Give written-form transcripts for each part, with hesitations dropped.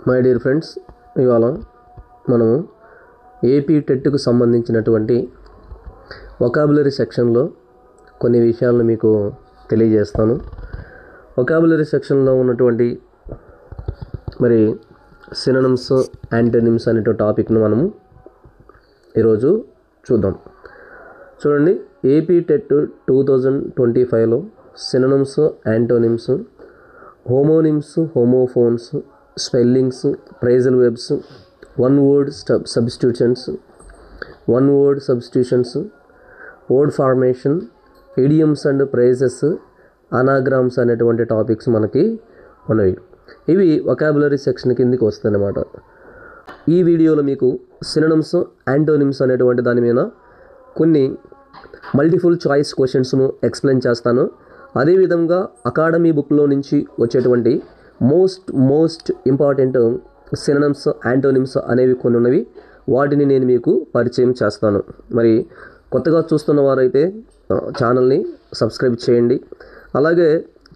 My dear friends, ఇవాళ మనము AP టెట్కు సంబంధించినటువంటి వొకాబులరీ సెక్షన్లో కొన్ని విషయాలను మీకు తెలియజేస్తాను. వొకాబులరీ సెక్షన్లో ఉన్నటువంటి మరి సినోనిమ్స్, యాంటోనిమ్స్ అనే టాపిక్ను మనము ఈరోజు చూద్దాం. చూడండి, ఏపీ టెట్ 2025లో synonyms, antonyms, homonyms, homophones, spellings, phrasal verbs, one word substitutions, word formation, idioms and phrases, anagrams అనేటువంటి టాపిక్స్ మనకి ఉన్నవి. ఇవి వొకాబులరీ సెక్షన్ కిందికి వస్తాయన్నమాట. ఈ వీడియోలో మీకు సినోనిమ్స్, యాంటోనిమ్స్ అనేటువంటి దాని మీద కొన్ని మల్టిపుల్ చాయిస్ క్వశ్చన్స్ను ఎక్స్ప్లెయిన్ చేస్తాను. అదేవిధంగా అకాడమీ బుక్లో నుంచి వచ్చేటువంటి మోస్ట్ ఇంపార్టెంట్ సినోనిమ్స్, యాంటోనిమ్స్ అనేవి కొన్ని ఉన్నవి. వాటిని నేను మీకు పరిచయం చేస్తాను. మరి కొత్తగా చూస్తున్న వారైతే ఛానల్ని సబ్స్క్రైబ్ చేయండి. అలాగే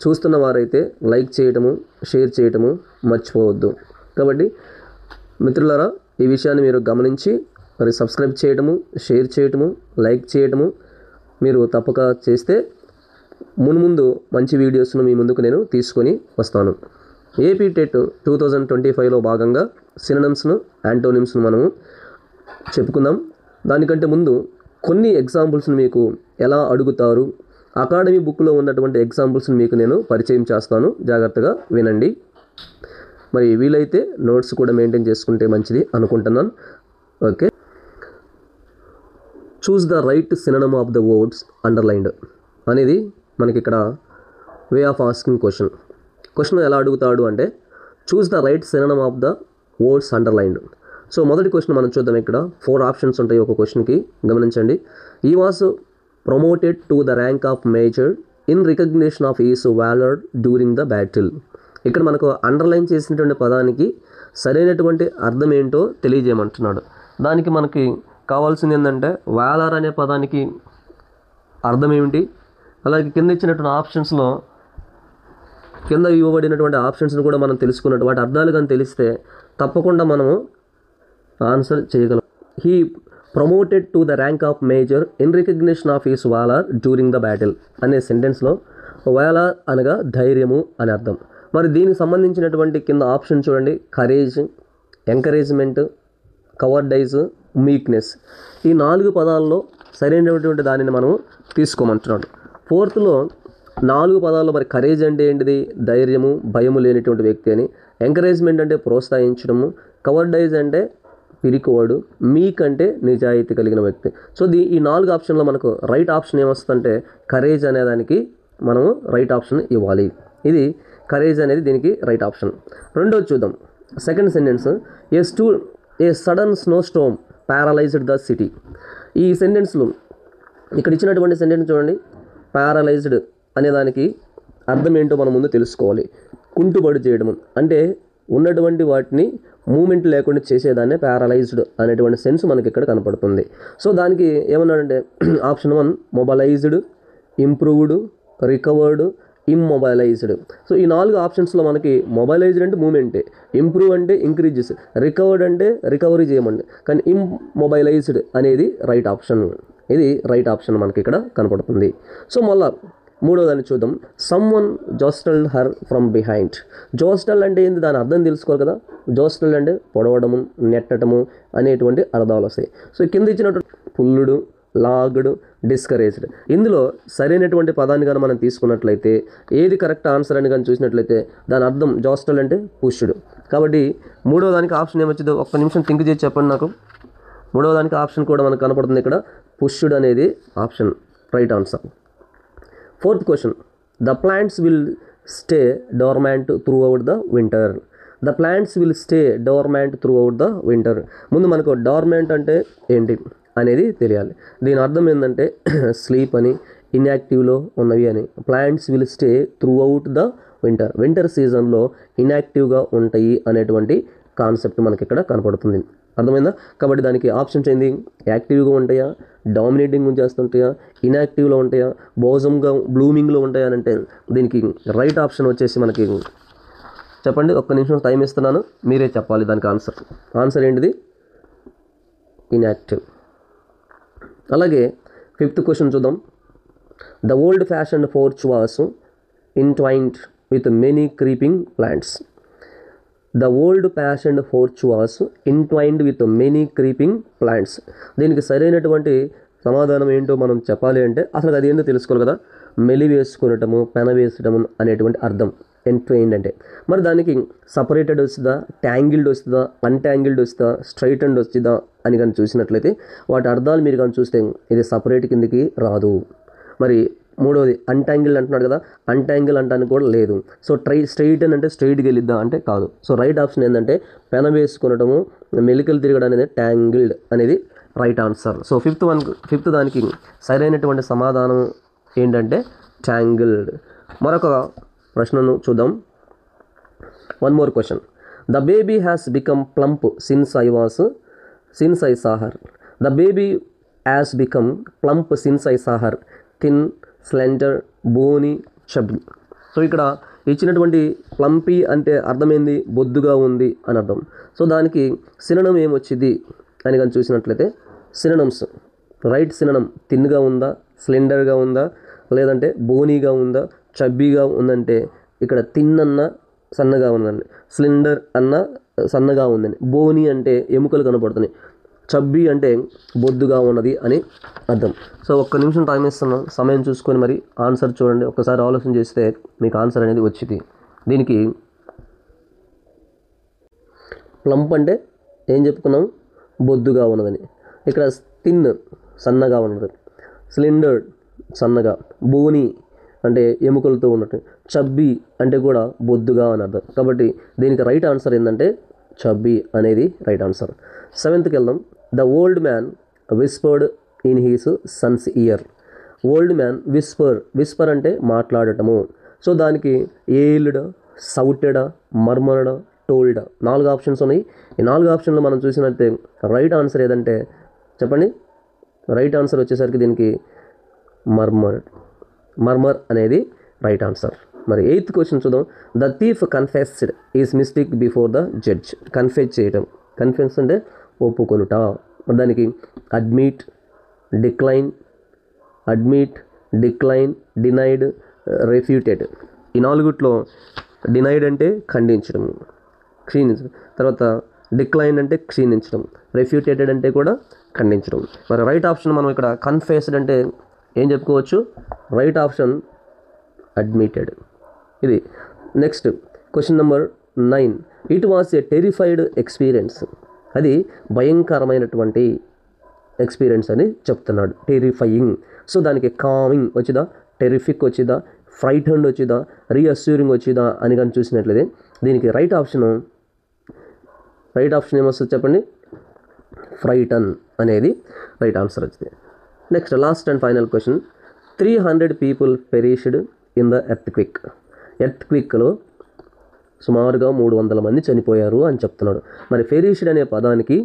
చూస్తున్న వారైతే లైక్ చేయటము, షేర్ చేయటము మర్చిపోవద్దు. కాబట్టి మిత్రులారా, ఈ విషయాన్ని మీరు గమనించి మరి సబ్స్క్రైబ్ చేయటము, షేర్ చేయటము, లైక్ చేయటము మీరు తప్పక చేస్తే మున్ముందు మంచి వీడియోస్ను మీ ముందుకు నేను తీసుకొని వస్తాను. ఏపీ టెట్ 2025లో భాగంగా సినోనిమ్స్ను, యాంటోనిమ్స్ను మనము చెప్పుకుందాం. దానికంటే ముందు కొన్ని ఎగ్జాంపుల్స్ని మీకు ఎలా అడుగుతారు, అకాడమీ బుక్లో ఉన్నటువంటి ఎగ్జాంపుల్స్ని మీకు నేను పరిచయం చేస్తాను. జాగ్రత్తగా వినండి. మరి వీలైతే నోట్స్ కూడా మెయింటైన్ చేసుకుంటే మంచిది అనుకుంటున్నాను. Okay, choose the right synonym of the words underlined అనేది మనకి ఇక్కడ వే ఆఫ్ ఆస్కింగ్ క్వశ్చన్ ఎలా అడుగుతాడు అంటే, choose the right synonym of the words underlined. So మొదటి క్వశ్చన్ మనం చూద్దాం. ఇక్కడ 4 ఆప్షన్స్ ఉంటాయి ఒక క్వశ్చన్కి, గమనించండి. ఈ was promoted to the rank of major in recognition of is Waller during the battle. ఇక్కడ మనకు అండర్లైన్ చేసినటువంటి పదానికి సరైనటువంటి అర్థం ఏంటో తెలియజేయమంటున్నాడు. దానికి మనకి కావాల్సింది ఏంటంటే, వాలర్ అనే పదానికి అర్థం ఏమిటి, అలాగే కింద ఇచ్చినటువంటి ఆప్షన్స్లో కింద ఇవ్వబడినటువంటి ఆప్షన్స్ని కూడా మనం తెలుసుకున్నట్టు వాటి అర్థాలు కానీ తెలిస్తే తప్పకుండా మనము ఆన్సర్ చేయగలం. He promoted to the rank of major in recognition of his Waller during the battle అనే సెంటెన్స్లో వాలర్ అనగా ధైర్యము అని అర్థం. మరి దీనికి సంబంధించినటువంటి కింద ఆప్షన్ చూడండి. Courage, encouragement, cowardice, meekness. ఈ 4 పదాల్లో సరైనటువంటి దానిని మనము తీసుకోమంటున్నాడు. 4th 4 పదాల్లో మరి కరేజ్ అంటే ఏంటిది, ధైర్యము, భయము లేనిటువంటి వ్యక్తి అని. ఎంకరేజ్మెంట్ అంటే ప్రోత్సహించడము, కవర్డైజ్ అంటే పిరికివాడు, మీక్ అంటే నిజాయితీ కలిగిన వ్యక్తి. సో ఈ 4 ఆప్షన్లో మనకు రైట్ ఆప్షన్ ఏమొస్తుందంటే కరేజ్ అనేదానికి మనము రైట్ ఆప్షన్ ఇవ్వాలి. ఇది కరేజ్ అనేది దీనికి రైట్ ఆప్షన్. రెండోది చూద్దాం. Second sentence, A sudden snow storm paralysed the city. ఈ సెంటెన్స్లో ఇక్కడ ఇచ్చినటువంటి సెంటెన్స్ చూడండి. ప్యారలైజ్డ్ అనేదానికి అర్థం ఏంటో మనం ముందు తెలుసుకోవాలి. కుంటుబడి చేయడం అంటే ఉన్నటువంటి వాటిని మూమెంట్ లేకుండా చేసేదాన్నే ప్యారలైజ్డ్ అనేటువంటి సెన్స్ మనకి ఇక్కడ కనపడుతుంది. సో దానికి ఏమన్నాడంటే option 1 mobilised, improved, recovered, immobilised. So ఈ 4 ఆప్షన్స్లో మనకి మొబైలైజ్డ్ అంటే మూమెంటే, ఇంప్రూవ్ అంటే ఇంక్రీజెస్, రికవర్డ్ అంటే రికవరీ చేయమండి. కానీ ఇమ్మొబైలైజ్డ్ అనేది రైట్ ఆప్షన్. ఇది రైట్ ఆప్షన్ మనకి ఇక్కడ కనపడుతుంది. సో మళ్ళా మూడోదాన్ని చూద్దాం. Someone jostled her from behind. Jostle అంటే ఏంది, దాని అర్థం తెలుసుకోవాలి కదా. జోస్టల్ అంటే పొడవడము, నెట్టడము అనేటువంటి అర్థాలు వస్తాయి. సో కింద ఇచ్చినటువంటి పుల్లుడు, లాగుడు, డిస్కరేజ్డ్. ఇందులో సరైనటువంటి పదాన్ని కానీ మనం తీసుకున్నట్లయితే ఏది కరెక్ట్ ఆన్సర్ అని కానీ చూసినట్లయితే దాని అర్థం జోస్టల్ అంటే పుష్యుడు. కాబట్టి మూడో దానికి ఆప్షన్ ఏమొచ్చిందో ఒక్క నిమిషం థింక్ చేసి చెప్పండి నాకు. మూడో దానికి ఆప్షన్ కూడా మనకు కనపడుతుంది ఇక్కడ, పుష్యుడు అనేది option right answer. 4th question, the plants will stay dormant throughout the winter. The plants will stay dormant throughout the winter. ముందు మనకు డోర్మాంట్ అంటే ఏంటి అనేది తెలియాలి. దీని అర్థం ఏంటంటే స్లీప్ అని, ఇన్యాక్టివ్లో ఉన్నవి అని. Plants will stay through out the winter సీజన్లో ఇన్యాక్టివ్గా ఉంటాయి అనేటువంటి కాన్సెప్ట్ మనకి ఇక్కడ కనపడుతుంది. అర్థమైందా? కాబట్టి దానికి ఆప్షన్స్ ఏంది, యాక్టివ్గా ఉంటాయా, డామినేటింగ్ చేస్తుంటాయా, ఇన్యాక్టివ్లో ఉంటాయా, బ్లూమింగ్లో ఉంటాయా అని అంటే దీనికి రైట్ ఆప్షన్ వచ్చేసి మనకి చెప్పండి, ఒక్క నిమిషం టైం ఇస్తున్నాను, మీరే చెప్పాలి దానికి ఆన్సర్ ఏంటిది? ఇన్యాక్టివ్. అలాగే 5th క్వశ్చన్ చూద్దాం. The old fashioned porch was intwined with many creeping plants. The old fashioned porch was intwined with many creeping plants. దీనికి సరైనటువంటి సమాధానం ఏంటో మనం చెప్పాలి అంటే అసలు అది ఏంటో తెలుసుకోవాలి కదా. మెలి వేసుకునటము, పెన వేసటము అనేటువంటి అర్థం ఎంట్వైన్డ్ అంటే. మరి దానికి సపరేటెడ్ వస్తుందా, ట్యాంగిల్డ్ వస్తుందా, అన్ట్యాంగిల్డ్ వస్తుందా, స్ట్రైటెండ్ వస్తుందా అని కానీ చూసినట్లయితే వాటి అర్థాలు మీరు కానీ చూస్తే ఇది సపరేట్ కిందకి రాదు. మరి మూడవది అన్ట్యాంగిల్ అంటున్నాడు కదా, అన్ట్యాంగిల్ అంటానికి కూడా లేదు. సో స్ట్రైటన్ అంటే స్ట్రైట్కి వెళ్ళిద్దా అంటే కాదు. సో రైట్ ఆప్షన్ ఏంటంటే పెన వేసుకునటము, మెలికలు తిరగడం అనేది ట్యాంగిల్డ్ అనేది రైట్ ఆన్సర్. సో ఫిఫ్త్ దానికి సరైనటువంటి సమాధానం ఏంటంటే ట్యాంగిల్డ్. మరొక ప్రశ్నను చూద్దాం. One more question. The baby has become plump since I saw her. The baby has become plump since I saw her. Thin, slender, bony, chubby. So ఇక్కడ ఇచ్చినటువంటి plumpy అంటే అర్థమైంది బొద్దుగా ఉంది అని అర్థం. సో దానికి సినోనిమ్ ఏమొచ్చింది అని కానీ చూసినట్లయితే సినోనిమ్స్ రైట్ సినోనిమ్ థిన్గా ఉందా, స్లెండర్గా ఉందా, లేదంటే బోనీగా ఉందా, చబ్బీగా ఉందంటే ఇక్కడ థిన్ అన్న సన్నగా ఉందండి, స్లెండర్ అన్న సన్నగా ఉందండి, బోనీ అంటే ఎముకలు కనపడుతున్నాయి, చబ్బీ అంటే బొద్దుగా ఉన్నది అని అర్థం. సో ఒక్క నిమిషం టైం ఇస్తున్నాం, సమయం చూసుకొని మరి ఆన్సర్ చూడండి. ఒక్కసారి ఆలోచన చేస్తే మీకు ఆన్సర్ అనేది వచ్చింది. దీనికి ప్లంప్ అంటే ఏం చెప్పుకున్నాం, బొద్దుగా ఉన్నదని. ఇక్కడ థిన్ సన్నగా ఉన్నది, స్లెండర్ సన్నగా, బోనీ అంటే ఎముకలతో ఉన్నట్టు, చబ్బీ అంటే కూడా బొద్దుగా అని అర్థం. కాబట్టి దీనికి రైట్ ఆన్సర్ ఏంటంటే చబ్బీ అనేది రైట్ ఆన్సర్. 7th వెళ్దాం. The old man whispered in his Sons year. Old man Whisper అంటే మాట్లాడటము. సో దానికి ఏల్డ్, సౌటెడ్, మర్మర్డ్, టోల్డ్ 4 ఆప్షన్స్ ఉన్నాయి. ఈ 4 ఆప్షన్లు మనం చూసినట్టే రైట్ ఆన్సర్ ఏదంటే చెప్పండి. రైట్ ఆన్సర్ వచ్చేసరికి దీనికి మర్మర్ అనేది రైట్ ఆన్సర్. మరి 8th క్వశ్చన్ చూద్దాం. The thief confessed is mistake before the judge. Confess చేయటం, కన్ఫెస్ అంటే ఒప్పుకొనుట. దానికి అడ్మిట్, డిక్లైన్, డినైడ్, రెఫ్యూటెడ్. ఈ 4 డినైడ్ అంటే ఖండించడం, క్షీణించడం. తర్వాత డిక్లైన్ అంటే క్షీణించడం, రెఫ్యూటెడ్ అంటే కూడా ఖండించడం. మరి రైట్ ఆప్షన్ మనం ఇక్కడ కన్ఫెస్డ్ అంటే ఏం చెప్పుకోవచ్చు, రైట్ ఆప్షన్ అడ్మిటెడ్. ఇది next question number 9. It was A terrified experience. అది భయంకరమైనటువంటి ఎక్స్పీరియన్స్ అని చెప్తున్నాడు, టెరిఫయింగ్. సో దానికి కామింగ్ వచ్చిదా, టెరిఫిక్ వచ్చిదా, ఫ్రైటన్డ్ వచ్చిదా, రీఅస్యూరింగ్ వచ్చిదా అని కానీ చూసినట్లయితే దీనికి రైట్ ఆప్షన్ ఏమొస్తుంది చెప్పండి, ఫ్రైటన్ అనేది రైట్ ఆన్సర్ వచ్చింది. Next last and final question. 300 people perished in the ఎర్త్క్విక్లో సుమారుగా 300 మంది చనిపోయారు అని చెప్తున్నాడు. మరి పెరిష్డ్ అనే పదానికి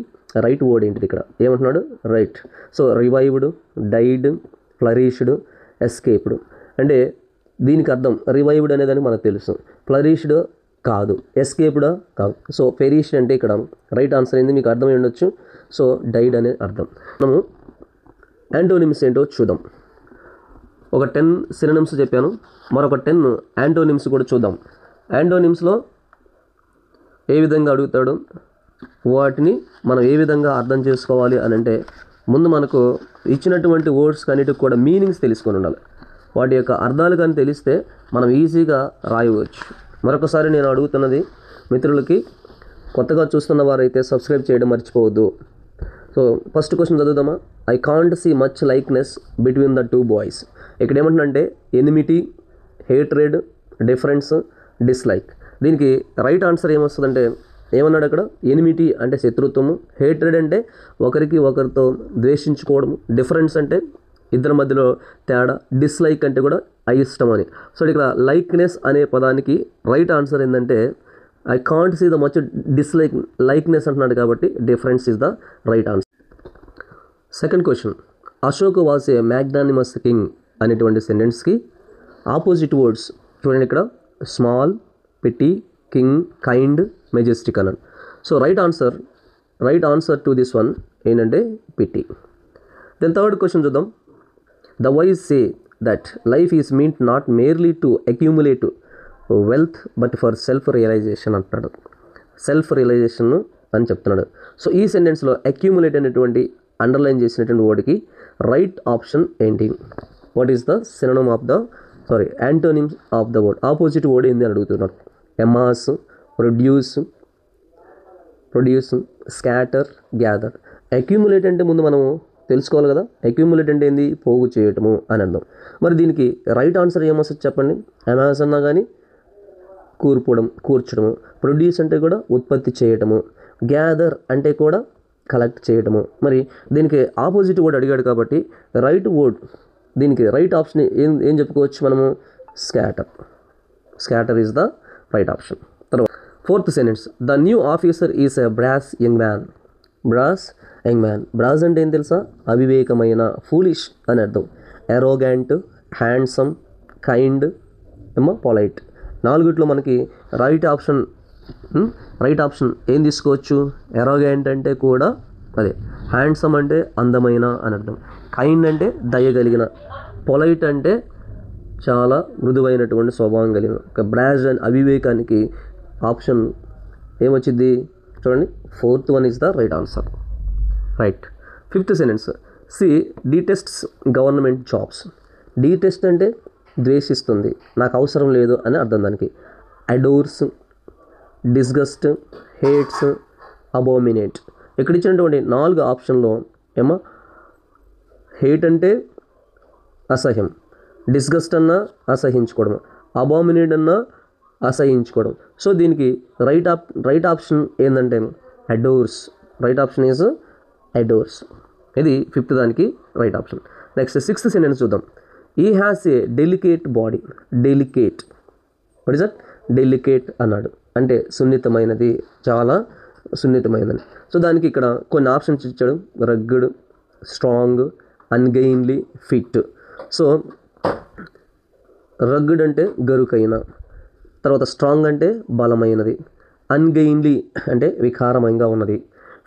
రైట్ వర్డ్ ఏంటిది ఇక్కడ ఏమంటున్నాడు, right. So revived, died, flourished, escaped. అంటే దీనికి అర్థం రివైవ్డ్ అనేదని మనకు తెలుసు, ఫ్లరిష్డ్ కాదు, ఎస్కేప్డా కాదు. సో పెరిష్డ్ అంటే ఇక్కడ రైట్ ఆన్సర్ ఏంది మీకు అర్థమై ఉండొచ్చు. సో డైడ్ అనే అర్థం. మనము యాంటోనిమ్స్ ఏంటో చూద్దాం. ఒక 10 సినోనిమ్స్ చెప్పాను, మరొక 10 యాంటోనిమ్స్ కూడా చూద్దాం. యాంటోనిమ్స్లో ఏ విధంగా అడుగుతాడు, వాటిని మనం ఏ విధంగా అర్థం చేసుకోవాలి అని అంటే ముందు మనకు ఇచ్చినటువంటి వర్డ్స్ అన్నిటికి కూడా మీనింగ్స్ తెలుసుకొని ఉండాలి. వాటి యొక్క అర్థాలు కానీ తెలిస్తే మనం ఈజీగా రాయవచ్చు. మరొకసారి నేను అడుగుతున్నది మిత్రులకి, కొత్తగా చూస్తున్న వారైతే సబ్స్క్రైబ్ చేయడం మర్చిపోవద్దు. సో ఫస్ట్ క్వశ్చన్ చదువుదామా. I can't see much likeness between the 2 boys. ఇక్కడ ఏమంటుందంటే ఎనిమిటీ, హేట్రెడ్, డిఫరెన్స్, డిస్లైక్. దీనికి రైట్ ఆన్సర్ ఏమొస్తుందంటే ఏమన్నాడు అక్కడ, ఎనిమిటీ అంటే శత్రుత్వము, హేట్రెడ్ అంటే ఒకరితో ద్వేషించుకోవడము, డిఫరెన్స్ అంటే ఇద్దరి మధ్యలో తేడా, డిస్లైక్ అంటే కూడా అయిష్టం అని. సో ఇక్కడ లైక్నెస్ అనే పదానికి రైట్ ఆన్సర్ ఏంటంటే I can't see the much likeness అంటున్నాడు కాబట్టి difference is the right answer. Second question. Ashok was a magnanimous king అనేటువంటి సెంటెన్స్కి ఆపోజిట్ వర్డ్స్ చూడండి. ఇక్కడ small, petty, king, kind, majestic అన్నాడు. So right answer to this one ఏంటంటే petty. Then third question చూద్దాం. The wise say that life is meant not merely to accumulate wealth but for self realisation అంటున్నాడు. Self realisation అని చెప్తున్నాడు. So ఈ సెంటెన్స్లో accumulate అనేటువంటి underline చేసినటువంటి వర్డ్కి right option ఏంటి? What is the synonym of the antonyms of the word? Opposite word ఏంది అని అడుగుతున్నాడు. ఎమాస్, ప్రొడ్యూస్, స్కాటర్, గ్యాదర్. అక్యూములేట్ అంటే ముందు మనము తెలుసుకోవాలి కదా. అక్యూములేట్ అంటే ఏంది? పోగు చేయటము అని అర్థం. మరి దీనికి రైట్ ఆన్సర్ ఏమొస్తుంది చెప్పండి? ఎమాస్ అన్నా కానీ కూర్చడము, ప్రొడ్యూస్ అంటే కూడా ఉత్పత్తి చేయటము, గ్యాదర్ అంటే కూడా కలెక్ట్ చేయటము. మరి దీనికి ఆపోజిట్ వర్డ్ అడిగాడు కాబట్టి రైట్ వర్డ్, దీనికి రైట్ ఆప్షన్ ఏం చెప్పుకోవచ్చు మనము? Scatter is the right option. తర్వాత fourth sentence, the new officer is a brash young man. Brash అంటే ఏం తెలుసా? అవివేకమైన, ఫూలిష్ అని అర్థం. Arrogant, handsome, kind, polite. నాలుగిట్లో మనకి రైట్ ఆప్షన్ ఏం తీసుకోవచ్చు? ఎరోగెంట్ అంటే కూడా అదే, హ్యాండ్సమ్ అంటే అందమైన అని అర్థం, కైండ్ అంటే దయగలిగిన, పొలైట్ అంటే చాలా మృదువైనటువంటి స్వభావం కలిగిన. ఒక బ్రాజ్ అండ్ అవివేకానికి ఆప్షన్ ఏమొచ్చింది చూడండి, fourth one is the right answer. Right. Fifth sentence, detests government jobs. Detest అంటే ద్వేషిస్తుంది, నాకు అవసరం లేదు అని అర్థం దానికి. Adores, disgust, hates, abominate. ఇక్కడ ఇచ్చినటువంటి 4 ఆప్షన్లో హేట్ అంటే అసహ్యం, డిస్గస్ట్ అన్నా అసహించుకోవడం, అబోమినేట్ అన్నా అసహించుకోవడం. సో దీనికి రైట్ ఆప్షన్ ఏంటంటే adores. Right option is adores. ఇది ఫిఫ్త్ దానికి right option. Next sixth sentence చూద్దాం. ఈ has a delicate body. What is that? Delicate అన్నాడు అంటే సున్నితమైనది, చాలా సున్నితమైనది. సో దానికి ఇక్కడ కొన్ని ఆప్షన్స్ ఇచ్చాడు. Rugged, strong, ungainly, fit. So rugged అంటే గరుకైన, తర్వాత స్ట్రాంగ్ అంటే బలమైనది, అన్గెయిన్లీ అంటే వికారమంగా ఉన్నది,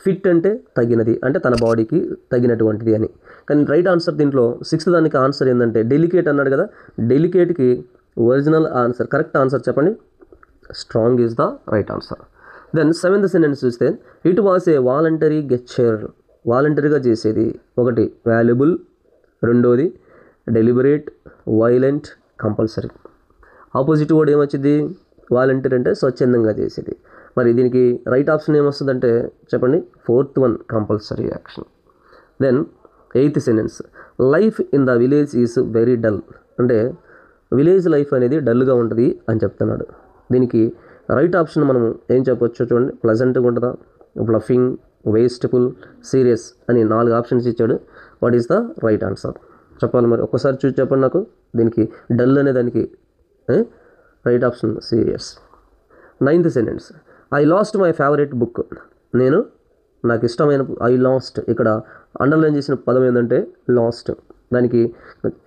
ఫిట్ అంటే తగినది అంటే తన బాడీకి తగినటువంటిది అని. కానీ రైట్ ఆన్సర్ దీంట్లో సిక్స్త్ దానికి ఆన్సర్ ఏంటంటే డెలికేట్ అన్నాడు కదా. డెలికేట్కి ఒరిజినల్ ఆన్సర్, కరెక్ట్ ఆన్సర్ చెప్పండి, strong is the right answer. Then seventh sentence చూస్తే, it was a voluntary gesture. వాలంటరీగా చేసేది ఒకటి వాల్యుబుల్, రెండోది deliberate, violent, compulsory. Opposite word ఏమొచ్చింది? వాలంటీర్ అంటే స్వచ్ఛందంగా చేసేది. మరి దీనికి రైట్ ఆప్షన్ ఏమొస్తుందంటే చెప్పండి, fourth one, compulsory action. Then eighth sentence, life in the village is very dull. అంటే విలేజ్ లైఫ్ అనేది డల్గా ఉంటుంది అని చెప్తున్నాడు. దీనికి రైట్ ఆప్షన్ మనం ఏం చెప్పొచ్చు చూడండి, ప్లజెంట్గా ఉంటుందా, బ్లఫింగ్, వేస్ట్ఫుల్, సీరియస్ అని 4 ఆప్షన్స్ ఇచ్చాడు. What is the right answer చెప్పాలి. మరి ఒక్కసారి చూసి చెప్పండి నాకు. దీనికి డల్ అనే దానికి right option serious. Ninth sentence, I lost my favourite book. నాకు ఇష్టమైన, ఐ లాస్ట్, ఇక్కడ అండర్లైన్ చేసిన పదం ఏంటంటే లాస్ట్. దానికి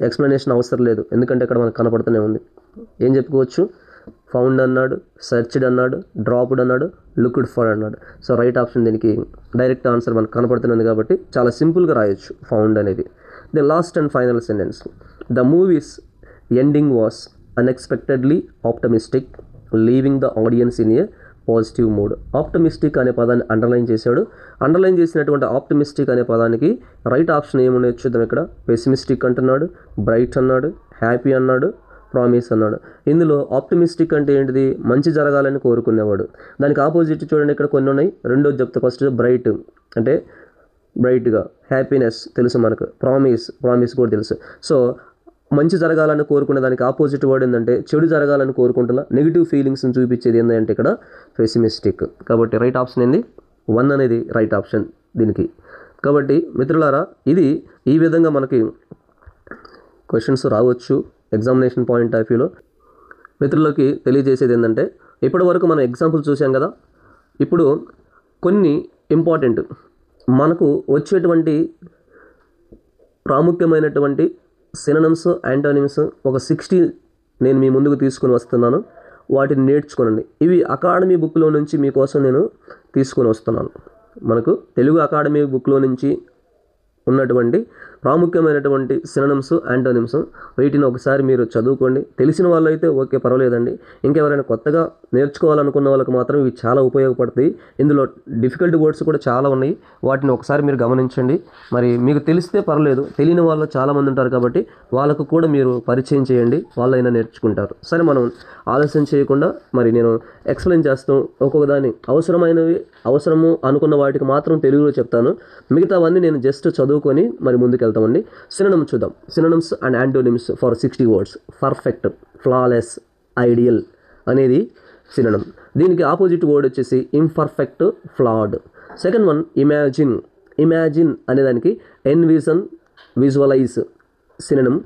ఎక్స్ప్లెనేషన్ అవసరం లేదు, ఎందుకంటే ఇక్కడ మనకు కనపడుతూనే ఉంది. ఏం చెప్పుకోవచ్చు? ఫౌండ్ అన్నాడు, సెర్చ్డ్ అన్నాడు, డ్రాప్డ్ అన్నాడు, లుక్డ్ ఫర్ అన్నాడు. సో రైట్ ఆప్షన్ దీనికి డైరెక్ట్ ఆన్సర్ మనకు కనపడుతున్నది కాబట్టి చాలా సింపుల్గా రాయొచ్చు ఫౌండ్ అనేది. The last and final sentence, the movie's ending was unexpectedly optimistic, leaving the audience in a positive mood. Optimistic అనే పదాన్ని అండర్లైన్ చేశాడు. అండర్లైన్ చేసినటువంటి ఆప్టమిస్టిక్ అనే పదానికి రైట్ ఆప్షన్ ఏమున్నాయో చూద్దాం. ఇక్కడ పెసిమిస్టిక్ అంటున్నాడు, బ్రైట్ అన్నాడు, హ్యాపీ అన్నాడు, ప్రామిస్ అన్నాడు. ఇందులో ఆప్టమిస్టిక్ అంటే ఏంటిది? మంచి జరగాలని కోరుకునేవాడు. దానికి ఆపోజిట్ చూడండి, ఇక్కడ కొన్ని ఉన్నాయి. రెండోది చెప్తే ఫస్ట్ బ్రైట్ అంటే బ్రైట్గా, హ్యాపీనెస్ తెలుసు మనకు, ప్రామిస్ కూడా తెలుసు. సో మంచి జరగాలని కోరుకునే దానికి ఆపోజిట్ వర్డ్ ఏంటంటే చెడు జరగాలని కోరుకుంటున్నా, నెగిటివ్ ఫీలింగ్స్ని చూపించేది ఏంటంటే ఇక్కడ పెసిమిస్టిక్. కాబట్టి రైట్ ఆప్షన్ ఏంది? 1 అనేది రైట్ ఆప్షన్ దీనికి. కాబట్టి మిత్రులారా, ఇది ఈ విధంగా మనకి క్వశ్చన్స్ రావచ్చు ఎగ్జామినేషన్ పాయింట్ ఆఫ్ వ్యూలో. మిత్రులకి తెలియజేసేది ఏంటంటే, ఇప్పటి వరకు మనం ఎగ్జాంపుల్ చూసాం కదా. ఇప్పుడు కొన్ని ఇంపార్టెంట్ మనకు వచ్చేటువంటి ప్రాముఖ్యమైనటువంటి సినోనిమ్స్, యాంటోనిమ్స్ ఒక 60 నేను మీ ముందుకు తీసుకుని వస్తున్నాను. వాటిని నేర్చుకోనండి. ఇవి అకాడమీ బుక్లో నుంచి మీకోసం నేను తీసుకొని వస్తున్నాను. మనకు తెలుగు అకాడమీ బుక్లో నుంచి ఉన్నటువంటి ప్రాముఖ్యమైనటువంటి సినోనిమ్స్, యాంటోనిమ్స్, వీటిని ఒకసారి మీరు చదువుకోండి. తెలిసిన వాళ్ళు అయితే ఓకే, పర్వాలేదండి. ఇంకెవరైనా కొత్తగా నేర్చుకోవాలనుకున్న వాళ్ళకి మాత్రం ఇవి చాలా ఉపయోగపడతాయి. ఇందులో డిఫికల్ట్ వర్డ్స్ కూడా చాలా ఉన్నాయి. వాటిని ఒకసారి మీరు గమనించండి. మరి మీకు తెలిస్తే పర్లేదు, తెలియని వాళ్ళు చాలామంది ఉంటారు కాబట్టి వాళ్ళకు కూడా మీరు పరిచయం చేయండి, వాళ్ళైనా నేర్చుకుంటారు. సరే, మనం ఆలస్యం చేయకుండా మరి నేను ఎక్స్ప్లెయిన్ చేస్తాం. ఒక్కొక్క దాన్ని అవసరము అనుకున్న వాటికి మాత్రం తెలుగులో చెప్తాను. మిగతావన్నీ నేను జస్ట్ చదువుకొని మరి ముందుకు వెళ్తామండి. సినోనిమ్ చూద్దాం. Synonyms and antonyms for 60 words. Perfect, flawless, ideal అనేది సినోనిమ్. దీనికి ఆపోజిట్ వర్డ్ వచ్చేసి imperfect, flawed. Second one imagine. Imagine అనేదానికి envision, visualise synonym.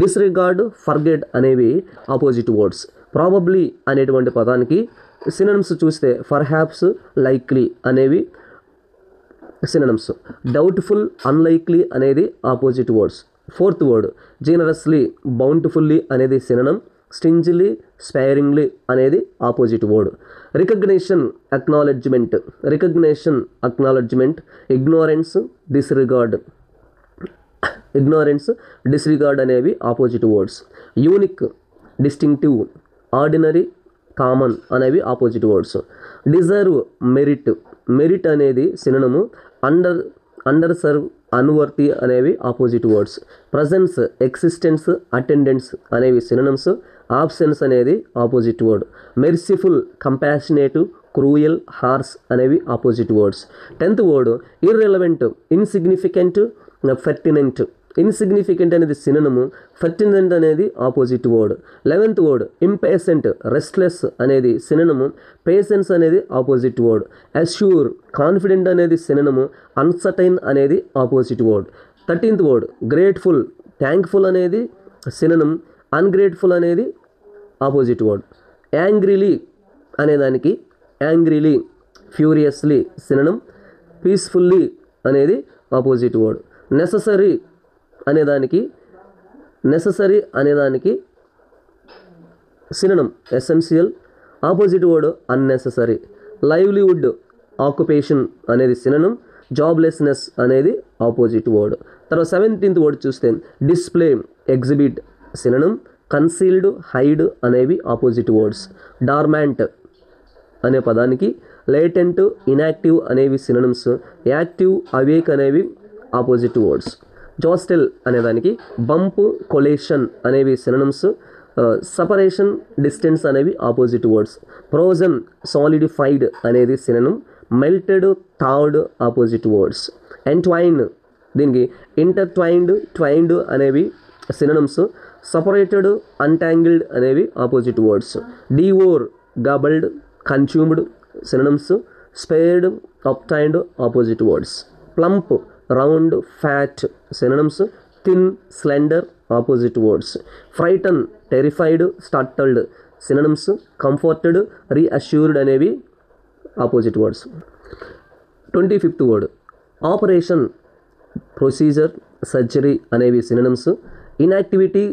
Disregard, forget అనేవి ఆపోజిట్ వర్డ్స్. ప్రాబబ్లీ అనేటువంటి పదానికి సినోనిమ్స్ చూస్తే పర్హాప్స్, లైక్లీ అనేవి సినోనిమ్స్. డౌట్ఫుల్, అన్లైక్లీ అనేది opposite words. Fourth word generously, bountifully అనేది సినోనిమ్. స్టింజిలీ, స్పైరింగ్లీ అనేది opposite word. Recognition, acknowledgement. Recognition, acknowledgement. Ignorance, disregard. Ignorance, disregard అనేవి opposite words. Unique, distinctive. Ordinary, common అనేవి opposite words. Deserve, merit. Merit అనేది synonym. Underserve, unworthy అనేవి opposite words. Presence, existence, attendance అనేవి synonyms. Absence అనేది opposite word. Merciful, compassionate, cruel, harsh అనేవి opposite words. 10th word irrelevant, insignificant, pertinent. Insignificant అనేది synonym. Pertinent అనేది opposite word. 11th word impatient, restless అనేది synonym. Patience అనేది opposite word. Assure, confident అనేది synonym. Uncertain అనేది opposite word. 13th word grateful, thankful అనేది synonym. Ungrateful అనేది opposite word. Angrily అనేదానికి angrily, furiously synonym. Peacefully అనేది opposite word. Necessary అనేదానికి synonym essential. Opposite word unnecessary. Livelihood, occupation అనేది synonym. Joblessness అనేది opposite word. తర్వాత 17th word చూస్తే display, exhibit synonym. Concealed, hide అనేవి ఆపోజిట్ వర్డ్స్. డార్మాంట్ అనే పదానికి లేటెంట్, ఇన్యాక్టివ్ అనేవి సినోనిమ్స్. యాక్టివ్, అవేక్ అనేవి ఆపోజిట్ వర్డ్స్. జోస్టెల్ అనేదానికి బంప్, కొలేషన్ అనేవి సినోనిమ్స్. సపరేషన్, డిస్టెన్స్ అనేవి ఆపోజిట్ వర్డ్స్. ఫ్రోజన్, సాలిడిఫైడ్ అనేది synonym. Melted, thawed opposite words. Entwine, దీనికి ఇంటర్ట్వైన్డ్, ట్వైన్డ్ అనేవి సినోనిమ్స్. సపరేటెడ్, అంటాంగిల్డ్ అనేవి opposite words. Devour, gobbled, consumed synonyms. Spared, abstained opposite words. Plump, round, fat synonyms. Thin, slender opposite words. Frighten, terrified, startled synonyms. Comforted, reassured అనేవి opposite words. 25th word operation, procedure, surgery అనేవి synonyms. Inactivity,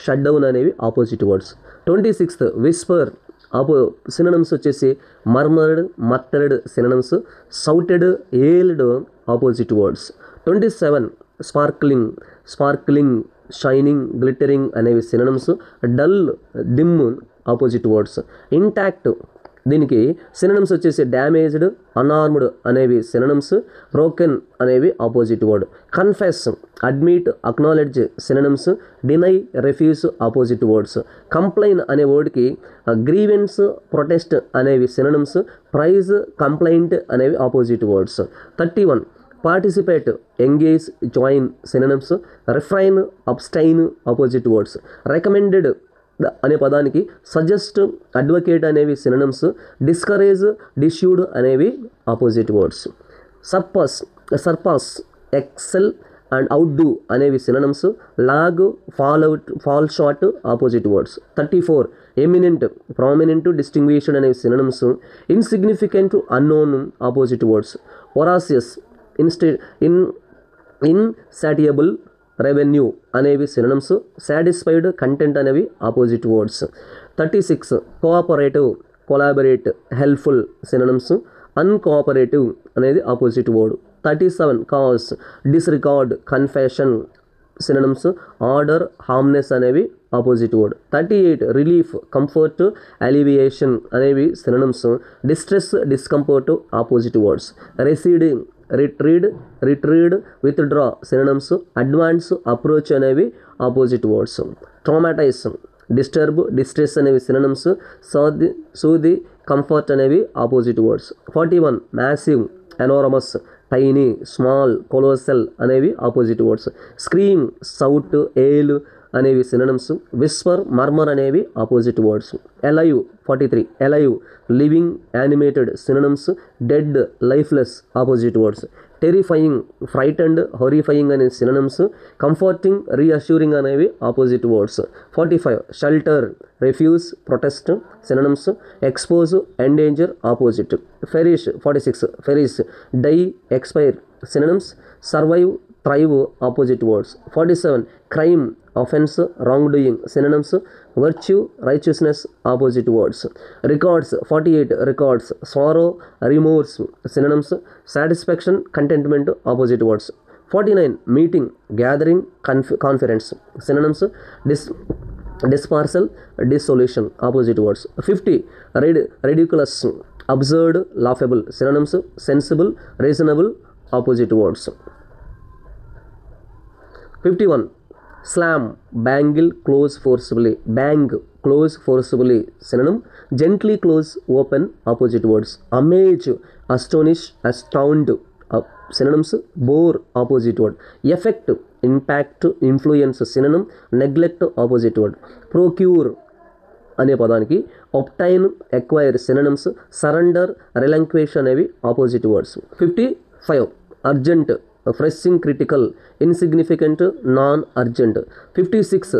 shut down అనేవి opposite words. 26th whisper, synonyms వచ్చేసి murmured, muttered synonyms. Shouted, yelled opposite words. 27 sparkling, shining, glittering అనేవి synonyms. Dull, dim opposite words. Intact, దీనికి synonyms వచ్చేసి damaged, unharmed అనేవి synonyms. Broken అనేవి opposite word. Confess, admit, acknowledge synonyms. Deny, refuse opposite words. Complain అనే వర్డ్కి grievance, protest అనేవి synonyms. Praise, complaint అనేవి opposite words. 31 participate, engage, join synonyms. Refrain, abstain opposite words. Recommended అనే పదానికి suggest, advocate అనేవి synonyms. Discourage, dissuade అనేవి opposite words. Surpass, excel and outdo అనేవి synonyms. Lag, fall short opposite words. 34 eminent, prominent, distinguished అనేవి synonyms. Insignificant, unknown opposite words. Voracious, insatiable, ravenous అనేవి synonyms. Satisfied, content అనేవి opposite words. 36 cooperative, collaborate, helpful synonyms. Uncooperative అనేది opposite word. 37 cause, disregard, confession synonyms. Order, harmness అనేవి opposite word. 38 relief, comfort, alleviation అనేవి synonyms. Distress, discomfort opposite words. Receding, retreat, withdraw synonyms. Advance, approach అనేవి opposite words. Traumatize, disturb, distress అనేవి synonyms. Soothe, comfort అనేవి opposite words. 41 massive, enormous, tiny, small, colossal అనేవి opposite words. Scream, shout, yell అనేవి synonyms. Whisper, murmur అనేవి opposite words. Alive 43 alive, living, animated synonyms. Dead, lifeless opposite words. Terrifying, frightened, horrifying అనే synonyms. Comforting, reassuring అనేవి opposite words. 45 shelter, refuge, protest synonyms. Expose, endanger opposite. Perish 46 perish, die, expire synonyms. Survive, thrive opposite words. 47 crime, offense, wrongdoing synonyms. Virtue, righteousness opposite words. Records 48 records, sorrow, remorse synonyms. Satisfaction, contentment opposite words. 49 meeting, gathering, conference synonyms. Dispersal, dissolution opposite words. 50 ridiculous, absurd, laughable synonyms. Sensible, reasonable opposite words. 51 slam, bangle, close forcibly, bang, close forcibly synonym. Gently close, open opposite words. Amaze, astonish, astound synonyms. Bore opposite word. Effect, impact, influence synonym. Neglect opposite word. Procure అనే పదానికి obtain, acquire synonyms. Surrender, relinquish అనేవి opposite words. 55 urgent, pressing, critical, insignificant, non-urgent. 56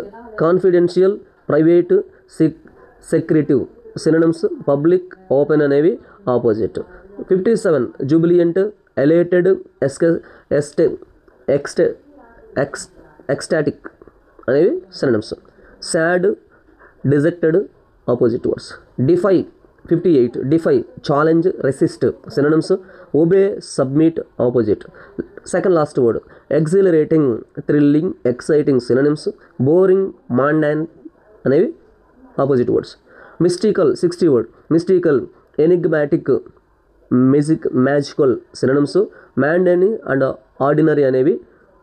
confidential, private, secretive synonyms. Public, open అనేవి opposite. 57 jubilant, elated, ecstatic అనేవి synonyms. Sad, dejected opposite words. Defy 58 defy, challenge, resist synonyms. Obey, submit opposite. Second last word exhilarating, thrilling, exciting synonyms. Boring, mundane అనేవి opposite words. Mystical 60 word mystical, enigmatic, magical synonyms. Mundane and ordinary అనేవి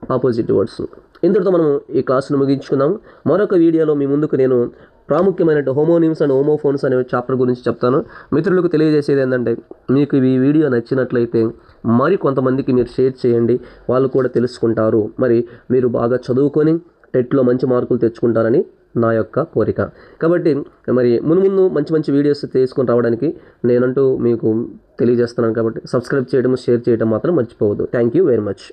opposite words. ఇంతటితో మనం ఈ క్లాస్ను ముగించుకుందాం. మరొక వీడియోలో మీ ముందుకు నేను ప్రాముఖ్యమైన హోమోనిమ్స్ అండ్ హోమోఫోన్స్ అనే చాప్టర్ గురించి చెప్తాను. మిత్రులకు తెలియజేసేది ఏంటంటే మీకు ఈ వీడియో నచ్చినట్లయితే మరి కొంతమందికి మీరు షేర్ చేయండి, వాళ్ళు కూడా తెలుసుకుంటారు. మరి మీరు బాగా చదువుకొని టెట్లో మంచి మార్కులు తెచ్చుకుంటారని నా యొక్క కోరిక. కాబట్టి మరి ముందు మంచి మంచి వీడియోస్ తీసుకొని రావడానికి నేనంటూ మీకు తెలియజేస్తున్నాను. కాబట్టి సబ్స్క్రైబ్ చేయడం, షేర్ చేయడం మాత్రం మర్చిపోవద్దు. Thank you very much.